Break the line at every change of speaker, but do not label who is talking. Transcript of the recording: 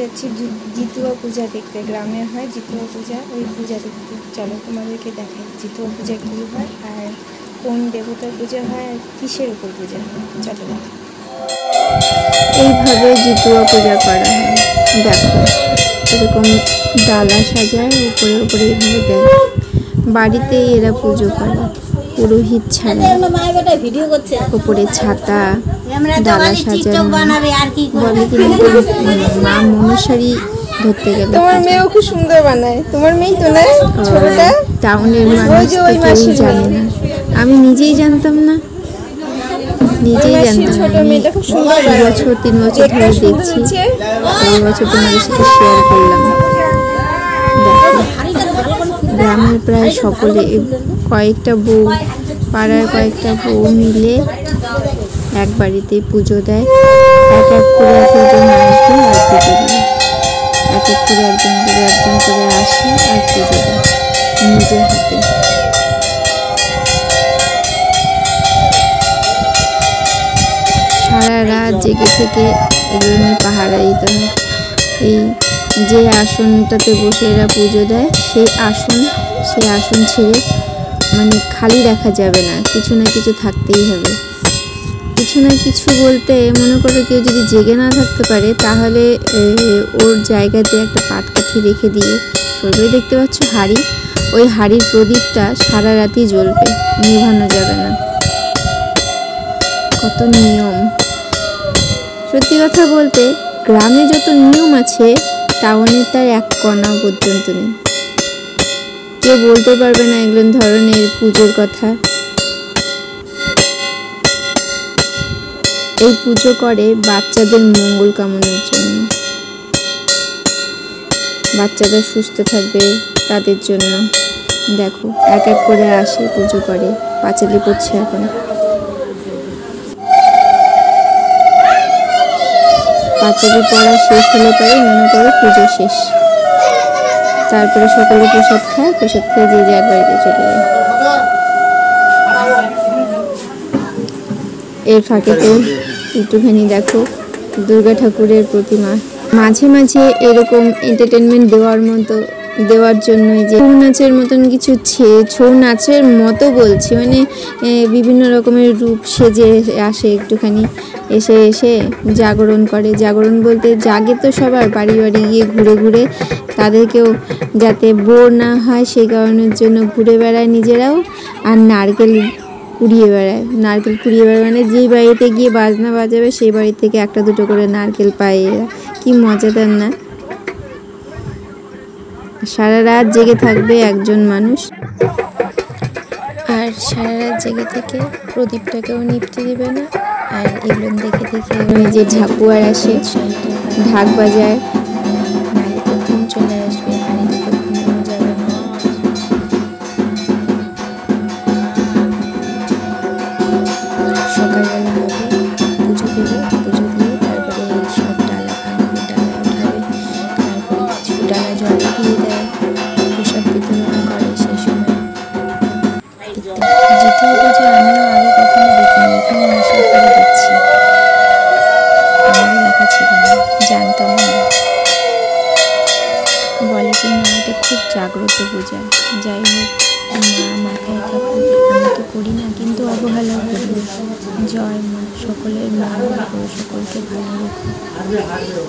যাচ্ছি জিতুয়া পূজা দেখতে। গ্রামে হয় জিতুয়া পূজা, ওই পূজা দেখতে। চলো তোমাদেরকে দেখাই জিতুয়া পূজা কী হয় আর কোন দেবতার পূজা হয় আর কিসের উপর পূজা হয়। চলো এইভাবে জিতুয়া পূজা করা হয়। দেখো এরকম ডালা সাজায়, উপরে উপরে এইভাবে দেয়। বাড়িতেই এরা পুজো করে, পুরোহিত ছাড়া। উপরে ছাতা, ডালা সাজানো। বলে কি মা মনসারই ধরতে গেলে। তোমার মেয়েও খুব সুন্দর বানায়। তোমার মেয়েই তো না ছোটটা? টাউনের মানুষ তো কেউই জানে না, আমি নিজেই জানতাম না, নিজেই জানতাম না। আমি 2-3 বছর ধরে দেখছি, এই বছর তোমাদের সাথে শেয়ার করলাম। গ্রামের প্রায় সকলে, কয়েকটা বউ, পাড়ার কয়েকটা বউ মিলে এক বাড়িতেই পুজো দেয়। এক এক করে এক একজন আসবে আর পুজো দেবে। এক এক করে একজন করে আসে আর পুজো দেয় নিজের হাতে। সারা রাত জেগে থেকে এগুলো নিয়ে পাহারা দিতে হয়। এই যে আসনটাতে বসে এরা পুজো দেয়, সেই আসন ছেড়ে মানে খালি রাখা যাবে না, কিছু না কিছু থাকতেই হবে। কিছু না কিছু বলতে মনে করো কেউ যদি জেগে না থাকতে পারে, তাহলে ওর জায়গাতে একটা পাটকাঠি রেখে দিয়ে সরবে। দেখতে পাচ্ছ হাঁড়ি, ওই হাঁড়ির প্রদীপটা সারা রাতই জ্বলবে, নিভানো যাবে না। কত নিয়ম! সত্যি কথা বলতে গ্রামে যত নিয়ম আছে, টাউনে তার এক কণা পর্যন্ত নেই। কেউ বলতে পারবে না এগুলো ধরনের পুজোর কথা। এই পুজো করে বাচ্চাদের মঙ্গল কামনার জন্য, বাচ্চারা সুস্থ থাকবে তাদের জন্য। দেখো এক এক করে আসে পুজো করে। পাঁচালি পড়ছে এখন। পাঁচালি পড়া শেষ হলে পরে মনে করো পুজো শেষ। তারপরে সকলে প্রসাদ খায়, প্রসাদ খেয়ে যে যার বাড়িতে চলে যায়। এর ফাঁকেতে একটুখানি দেখো দুর্গা ঠাকুরের প্রতিমা। মাঝে মাঝে এরকম এন্টারটেনমেন্ট দেওয়ার জন্য যে ছৌ নাচের মতন কিছু, ছৌ নাচের মতো বলছি, মানে বিভিন্ন রকমের রূপ সেজে আসে একটুখানি, এসে জাগরণ করে। জাগরণ বলতে জাগে তো সবার বাড়ি বাড়ি গিয়ে ঘুরে ঘুরে, তাদেরকেও যাতে বোর না হয় সেই কারণের জন্য ঘুরে বেড়ায় নিজেরাও। আর নারকেল কুড়িয়ে বেড়ায় মানে যেই বাড়িতে গিয়ে বাজনা বাজাবে সেই বাড়ি থেকে একটা দুটো করে নারকেল পায় এরা। কি মজাদার না! সারা রাত জেগে থাকবে একজন মানুষ, আর সারা রাত জেগে থেকে প্রদীপটাকেও নিভতে দিবে না। আর এগুলো দেখে যে ঝাপুয়ার আসে, ঢাক বাজায়, নারীতে ঘুম চলে আসবে, হাঁড়িতে ঘুমানো যাবে না। সকালবেলা হবে, পুজো দেবে, পুজো দিয়ে তারপরে সব ডালা ভাঙবে, ডালা উঠাবে, তারপরে কিছু ডালা জলে দিয়ে দেয়, প্রসাদ বিতরণ করে। সেই সময় জিতুয়া পুজো আমিও আগে কখনো দেখিনি, এখানে আসার পরে দেখছি। আমারও লেখা ছিল না, জানতাম না। বলে কি না এটা খুব জাগ্রত পূজা। যাই হোক, মা মাথায় থাকুক, আমি তো করি না কিন্তু অবহেলা করি। জয় মা, সকলের মঙ্গল করো, সকলকে ভালো রেখো।